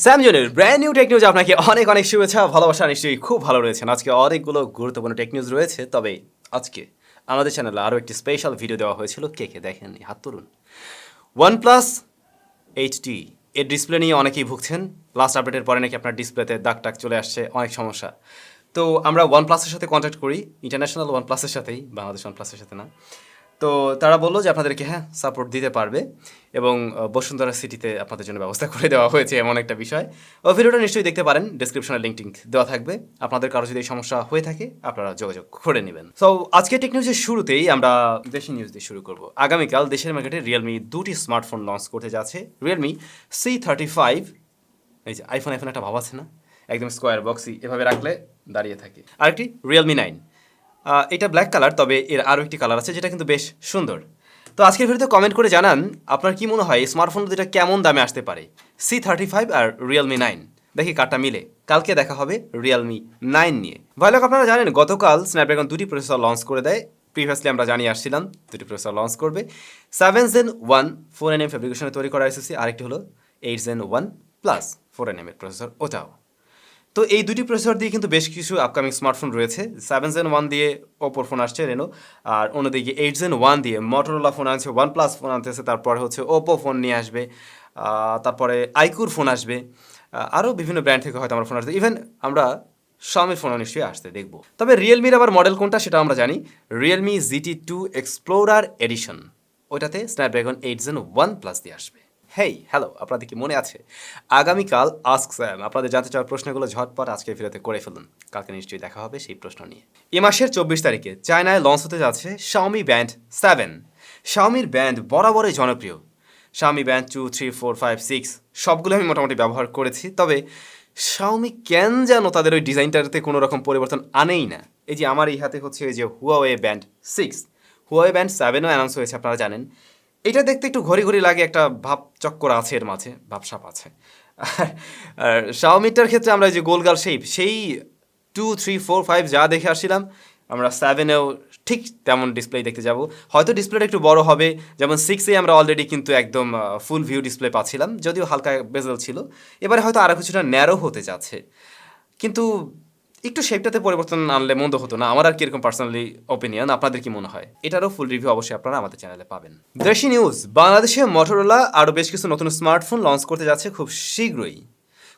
স্যামজনের brand new tech news আপনাকে অনেক অনেক শুভেচ্ছা ভালোবাসা নিশ্চয়ই খুব ভালো রয়েছেন। আজকে অনেকগুলো গুরুত্বপূর্ণ টেক নিউজ রয়েছে, তবে আজকে আমাদের চ্যানেলে আরও একটি স্পেশাল ভিডিও দেওয়া হয়েছিল। কে কে দেখেননি হাত তুলুন। OnePlus 8T এর ডিসপ্লে নিয়ে অনেকেই ভুগছেন। লাস্ট আপডেটের পরে নাকি আপনার ডিসপ্লেতে দাগ টাগ চলে আসছে, অনেক সমস্যা। তো আমরা OnePlus-এর সাথে কন্ট্যাক্ট করি, ইন্টারন্যাশনাল OnePlus-এর সাথেই, বাংলাদেশ OnePlus-এর সাথে না। তো তারা বললো যে আপনাদেরকে সাপোর্ট দিতে পারবে এবং বসুন্ধরা সিটিতে আপনাদের জন্য ব্যবস্থা করে দেওয়া হয়েছে, এমন একটা বিষয়। ও ভিডিওটা নিশ্চয়ই দেখতে পারেন, ডেসক্রিপশনে লিঙ্ক দেওয়া থাকবে। আপনাদের কারো যদি এই সমস্যা হয়ে থাকে আপনারা যোগাযোগ করে নেবেন। সো আজকে টেক নিউজের শুরুতেই আমরা দেশি নিউজ দিয়ে শুরু করব। আগামীকাল দেশের মার্কেটে রিয়েলমি দুটি স্মার্টফোন লঞ্চ করতে যাচ্ছে। রিয়েলমি C35, এই যে আইফোন একটা ভাব আছে না, একদম স্কোয়ার বক্সই এভাবে রাখলে দাঁড়িয়ে থাকে। আরেকটি রিয়েলমি 9, এটা ব্ল্যাক কালার, তবে এর আরও একটি কালার আছে যেটা কিন্তু বেশ সুন্দর। তো আজকের ভিডিওতে কমেন্ট করে জানান আপনার কি মনে হয় এই স্মার্টফোন দুটো কেমন দামে আসতে পারে, C35 আর রিয়েলমি 9। দেখি কারটা মিলে। কালকে দেখা হবে রিয়েলমি 9 নিয়ে। ভাই লোক, আপনারা জানেন গতকাল স্ন্যাপড্রাগন দুটি প্রসেসর লঞ্চ করে দেয়। প্রিভিয়াসলি আমরা জানিয়ে আসছিলাম দুটি প্রসেসর লঞ্চ করবে। 7 Gen 1 4nm ফ্যাব্রিকেশনে তৈরি করা এসেছে, আরেকটি হলো 8 Gen 1 প্লাস 4nm এর প্রসেসর, ওটাও। তো এই দুটি প্রসেসর দিয়ে কিন্তু বেশ কিছু আপকামিং স্মার্টফোন রয়েছে। 7 Gen 1 দিয়ে ওপোর ফোন আসছে রেনো, আর অন্যদিকে 8 Gen 1 দিয়ে মটোরোলা ফোন আনছে, OnePlus ফোন আনতেছে, তারপরে হচ্ছে ওপো ফোন নিয়ে আসবে, তারপরে আইকুর ফোন আসবে, আরও বিভিন্ন ব্র্যান্ড থেকে হয়তো আমরা ফোন আসবে। ইভেন আমরা Xiaomi ফোনও নিশ্চয়ই আসতে দেখব। তবে রিয়েলমির আবার মডেল কোনটা সেটা আমরা জানি, রিয়েলমি GT2 এক্সপ্লোরার এডিশন, ওইটাতে স্ন্যাপড্রাগন 8 Gen 1 প্লাস দিয়ে আসবে। হেই হ্যালো, আপনাদের কি মনে আছে আগামীকাল আস্ক স্যাম? আপনাদের জানতে চাওয়ার প্রশ্নগুলো ঝটপট আজকে ভিডিওতে করে ফেলুন, কালকে নিশ্চয়ই দেখা হবে সেই প্রশ্ন নিয়ে। এ মাসের 24 তারিখে চায়নায় লঞ্চ হতে যাচ্ছে Xiaomi Band 7। Xiaomiর ব্যান্ড বরাবরই জনপ্রিয়। Xiaomi Band 2, 3, 4, 5, 6 সবগুলো আমি মোটামুটি ব্যবহার করেছি, তবে Xiaomi কেন যেন তাদের ওই ডিজাইনটাতে কোনো রকম পরিবর্তন আনেই না। এই যে আমার এই হাতে হচ্ছে এই যে Huawei Band 6, Huawei Band 7ও announce হয়েছে, আপনারা জানেন। এটা দেখতে একটু ঘড়ি ঘড়ি লাগে, একটা ভাব চক্কর আছে এর মাঝে, ভাবসাপ আছে। আর শাওমিটার ক্ষেত্রে আমরা যে গোলগাল শেপ, সেই 2, 3, 4, 5 যা দেখে আসছিলাম, আমরা 7এও ঠিক তেমন ডিসপ্লে দেখতে যাব। হয়তো ডিসপ্লেটা একটু বড় হবে, যেমন 6-এ আমরা অলরেডি কিন্তু একদম ফুল ভিউ ডিসপ্লে পাচ্ছিলাম, যদিও হালকা বেজেল ছিল। এবারে হয়তো আরও কিছুটা ন্যারো হতে যাচ্ছে, কিন্তু একটু শেপটাতে পরিবর্তন আনলে মন্দ হতো না, আমার আর কি এরকম পার্সোনালি ওপিনিয়ন। আপনাদের কি মনে হয়? এটারও ফুল রিভিউ অবশ্যই আপনারা আমাদের চ্যানেলে পাবেন। দেশি নিউজ, বাংলাদেশে মটোরোলা আরও বেশ কিছু নতুন স্মার্টফোন লঞ্চ করতে যাচ্ছে খুব শীঘ্রই।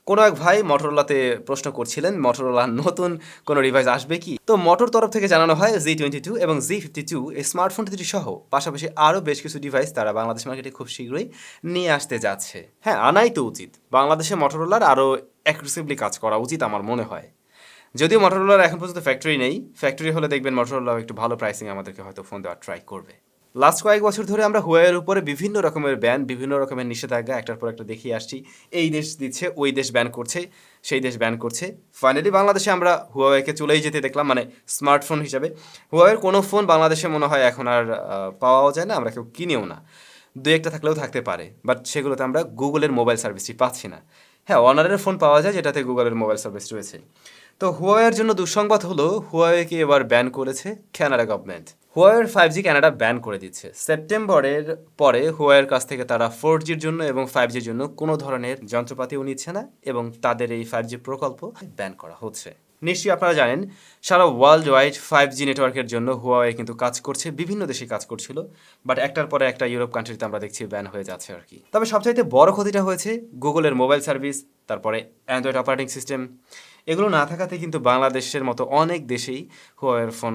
কোনো এক ভাই মটোরোলাতে প্রশ্ন করছিলেন মটোরোলার নতুন কোনো ডিভাইস আসবে কি। তো মোটর তরফ থেকে জানানো হয় Z22 এবং Z52 এই স্মার্টফোন দুটি সহ পাশাপাশি আরও বেশ কিছু ডিভাইস তারা বাংলাদেশ মার্কেটে খুব শীঘ্রই নিয়ে আসতে যাচ্ছে। হ্যাঁ, আনাই তো উচিত। বাংলাদেশে মটোরোলার আরও অ্যাগ্রেসিভলি কাজ করা উচিত আমার মনে হয়। যদিও মটোরোলার এখন পর্যন্ত ফ্যাক্টরি নেই, ফ্যাক্টরি হলে দেখবেন মটোরোলা একটু ভালো প্রাইসিং আমাদেরকে হয়তো ফোন দেওয়ার ট্রাই করবে। লাস্ট কয়েক বছর ধরে আমরা হুয়াওয়ের উপরে বিভিন্ন রকমের ব্যান, বিভিন্ন রকমের নিষেধাজ্ঞা একটার পর একটা দেখিয়ে আসছি। এই দেশ দিচ্ছে, ওই দেশ ব্যান করছে, সেই দেশ ব্যান করছে। ফাইনালি বাংলাদেশে আমরা হুয়াওয়েকে চলেই যেতে দেখলাম, মানে স্মার্টফোন হিসাবে। হুয়াওয়ের কোনো ফোন বাংলাদেশে মনে হয় এখন আর পাওয়াও যায় না, আমরা কেউ কিনেও না। দু একটা থাকলেও থাকতে পারে, বাট সেগুলোতে আমরা গুগলের মোবাইল সার্ভিসটি পাচ্ছি না। হ্যাঁ, অনারের ফোন পাওয়া যায় যেটাতে গুগলের মোবাইল সার্ভিস রয়েছে। তো হুয়াওয়ের জন্য দুঃসংবাদ হলো, হুয়াওয়েকে এবার ব্যান করেছে কানাডা গভর্নমেন্ট। হুয়াওয়ের 5G কানাডা ব্যান করে দিচ্ছে। সেপ্টেম্বরের পরে হুয়াওয়ের কাছ থেকে তারা 4Gর জন্য এবং 5Gর জন্য কোনো ধরনের যন্ত্রপাতিও নিচ্ছে না, এবং তাদের এই 5G প্রকল্প ব্যান করা হচ্ছে। নিশ্চয়ই আপনারা জানেন সারা ওয়ার্ল্ড ওয়াইড 5G নেটওয়ার্কের জন্য হুয়াওয়ে কিন্তু কাজ করছে, বিভিন্ন দেশে কাজ করছিল, বাট একটার পরে একটা ইউরোপ কান্ট্রিতে আমরা দেখছি ব্যান হয়ে যাচ্ছে আর কি। তবে সবচাইতে বড় ক্ষতিটা হয়েছে গুগলের মোবাইল সার্ভিস, তারপরে অ্যান্ড্রয়েড অপারেটিং সিস্টেম। এগুলো না থাকাতে কিন্তু বাংলাদেশের মতো অনেক দেশেই হুয়াওয়ের ফোন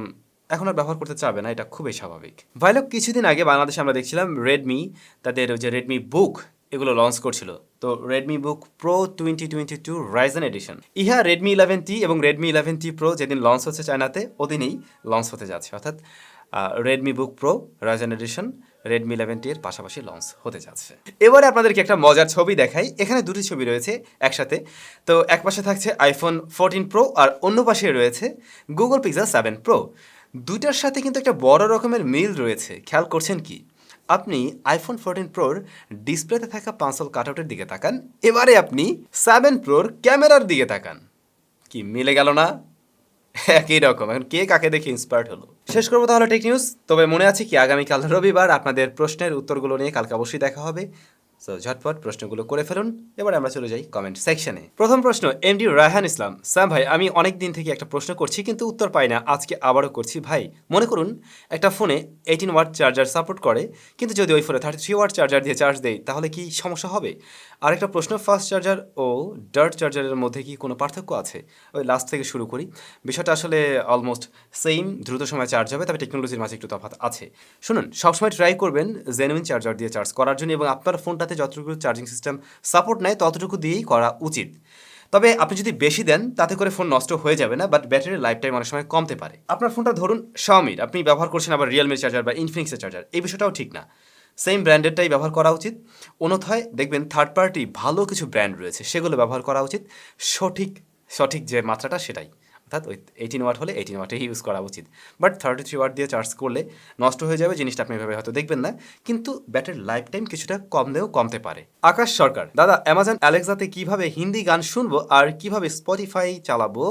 এখন আর ব্যবহার করতে চাবে না, এটা খুবই স্বাভাবিক। ভাইলোক, কিছুদিন আগে বাংলাদেশে আমরা দেখছিলাম রেডমি তাদের ওই যে রেডমি বুক এগুলো লঞ্চ করছিল। তো Redmi Book Pro 2022 Ryzen Edition, ইহা রেডমি 11T এবং রেডমি 11T প্রো যেদিন লঞ্চ হচ্ছে চায়নাতে, ওদিনই লঞ্চ হতে যাচ্ছে। অর্থাৎ Redmi Book Pro Ryzen Edition Redmi 11T এর পাশাপাশি লঞ্চ হতে যাচ্ছে। এবারে আপনাদেরকে একটা মজার ছবি দেখাই। এখানে দুটি ছবি রয়েছে একসাথে। তো এক পাশে থাকছে আইফোন 14 প্রো আর অন্য পাশে রয়েছে গুগল পিক্সেল 7 প্রো। দুইটার সাথে কিন্তু একটা বড় রকমের মিল রয়েছে, খেয়াল করছেন কি? আপনি আইফোন 14 প্রোর ডিসপ্লেতে থাকা পাঁচল কাটআউটের দিকে তাকান, এবারে আপনি 7 প্রোর ক্যামেরার দিকে তাকান, কি মিলে গেল না? একই রকম। এখন কে কাকে দেখে ইন্সপায়ার্ড হলো? শেষ করবো তাহলে টেক নিউজ। তবে মনে আছে কি, আগামীকাল রবিবার আপনাদের প্রশ্নের উত্তরগুলো নিয়ে কালকে অবশ্যই দেখা হবে। সো ঝটপট প্রশ্নগুলো করে ফেলুন। এবার আমরা চলে যাই কমেন্ট সেকশনে। প্রথম প্রশ্ন এমডি রায়হান ইসলাম। স্যাম ভাই, আমি অনেক দিন থেকে একটা প্রশ্ন করছি কিন্তু উত্তর পাই না, আজকে আবারও করছি ভাই। মনে করুন একটা ফোনে 18 ওয়াট চার্জার সাপোর্ট করে, কিন্তু যদি ওই ফোনে 33 ওয়াট চার্জার দিয়ে চার্জ দেয় তাহলে কি সমস্যা হবে? আরেকটা প্রশ্ন, ফাস্ট চার্জার ও ডার্ট চার্জারের মধ্যে কি কোনো পার্থক্য আছে? ওই লাস্ট থেকে শুরু করি। বিষয়টা আসলে অলমোস্ট সেম, দ্রুত সময় চার্জ হবে, তবে টেকনোলজির মাঝে একটু তফাৎ আছে। শুনুন, সবসময় ট্রাই করবেন জেনুইন চার্জার দিয়ে চার্জ করার জন্য, এবং আপনার ফোনটাতে যতটুকু চার্জিং সিস্টেম সাপোর্ট নেয় ততটুকু দিয়েই করা উচিত। তবে আপনি যদি বেশি দেন তাতে করে ফোন নষ্ট হয়ে যাবে না, বাট ব্যাটারির লাইফ টাইম অনেক সময় কমতে পারে। আপনার ফোনটা ধরুন Xiaomiর, আপনি ব্যবহার করছেন আবার রিয়েলমির চার্জার বা ইনফিনিক্সের চার্জার, এই বিষয়টাও ঠিক না। সেম ব্র্যান্ডেরটাই ব্যবহার করা উচিত। অন্যথায় দেখবেন থার্ড পার্টি ভালো কিছু ব্র্যান্ড রয়েছে, সেগুলো ব্যবহার করা উচিত। সঠিক সঠিক যে মাত্রাটা সেটাই, অর্থাৎ ওই 18 ওয়াট হলে 18 ওয়াটে ইউজ করা উচিত। বাট 33 ওয়াট দিয়ে চার্জ করলে নষ্ট হয়ে যাবে, জিনিসটা আপনি এভাবে হয়তো দেখবেন না, কিন্তু ব্যাটারির লাইফ টাইম কিছুটা কমলেও কমতে পারে। আকাশ সরকার, দাদা অ্যামাজন অ্যালেক্সাতে কিভাবে হিন্দি গান শুনবো আর কিভাবে স্পটিফাই চালাবো,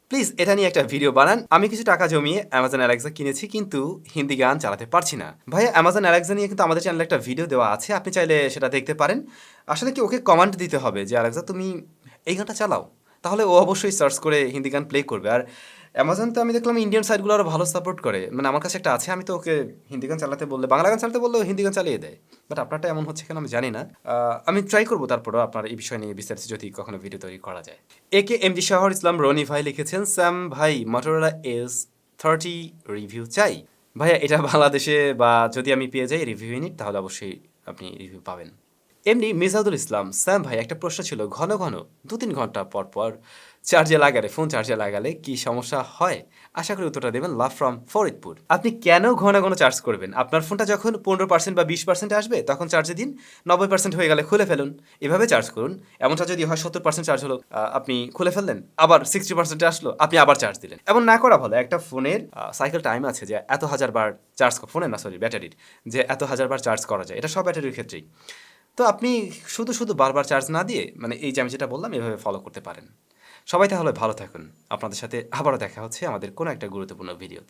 প্লিজ এটা নিয়ে একটা ভিডিও বানান। আমি কিছু টাকা জমিয়ে অ্যামাজন অ্যালেক্সা কিনেছি, কিন্তু হিন্দি গান চালাতে পারছি না। ভাইয়া, অ্যামাজন অ্যালেক্সা নিয়ে কিন্তু আমাদের চ্যানেলে একটা ভিডিও দেওয়া আছে, আপনি চাইলে সেটা দেখতে পারেন। আসলে কি ওকে কমান্ড দিতে হবে যে অ্যালেক্সা তুমি এই গানটা চালাও, তাহলে ও অবশ্যই সার্চ করে হিন্দি গান প্লে করবে। আর অ্যামাজন তো আমি দেখলাম ইন্ডিয়ান সাইটগুলো আরও ভালো সাপোর্ট করে, মানে আমার কাছে একটা আছে, আমি তো ওকে হিন্দি গান চালাতে বললে, বাংলা গান চালাতে বললেও হিন্দি গান চালিয়ে দেয়। বাট আপনারটা এমন হচ্ছে কেন আমি জানি না। আমি ট্রাই করবো তারপরও আপনার এই বিষয় নিয়ে বিস্তারিত যদি কখনো ভিডিও তৈরি করা যায়। একে এমজি শাহর ইসলাম রনি ভাই লিখেছেন, স্যাম ভাই মোটরোলা S30 রিভিউ চাই। ভাইয়া, এটা বাংলাদেশে বা যদি আমি পেয়ে যাই রিভিউ ইউনিট, তাহলে অবশ্যই আপনি রিভিউ পাবেন। এমনি মিজাদুল ইসলাম, স্যাম ভাই একটা প্রশ্ন ছিল, ঘন ঘন 2-3 ঘন্টা পর পর ফোন চার্জে লাগালে কি সমস্যা হয়? আশা করি উত্তরটা দেবেন। Love from Faridpur. আপনি কেন ঘন ঘন চার্জ করবেন? আপনার ফোনটা যখন 15% বা 20% আসবে তখন চার্জে দিন, 90% হয়ে গেলে খুলে ফেলুন, এভাবে চার্জ করুন। এমনটা যদি হয় 70% চার্জ হলো, আপনি খুলে ফেললেন, আবার 60% আসলো, আপনি আবার চার্জ দিলেন। এমন না করা ভালো। একটা ফোনের সাইকেল টাইম আছে যে এত হাজার বার চার্জ, ফোনের না সরি ব্যাটারির, যে এত হাজার বার চার্জ করা যায়, এটা সব ব্যাটারির ক্ষেত্রেই। তো আপনি শুধু শুধু বারবার চার্জ না দিয়ে, মানে এই যে আমি যেটা বললাম এভাবে ফলো করতে পারেন। সবাই তাহলে ভালো থাকুন। আপনাদের সাথে আবারও দেখা হচ্ছে আমাদের কোনো একটা গুরুত্বপূর্ণ ভিডিওতে।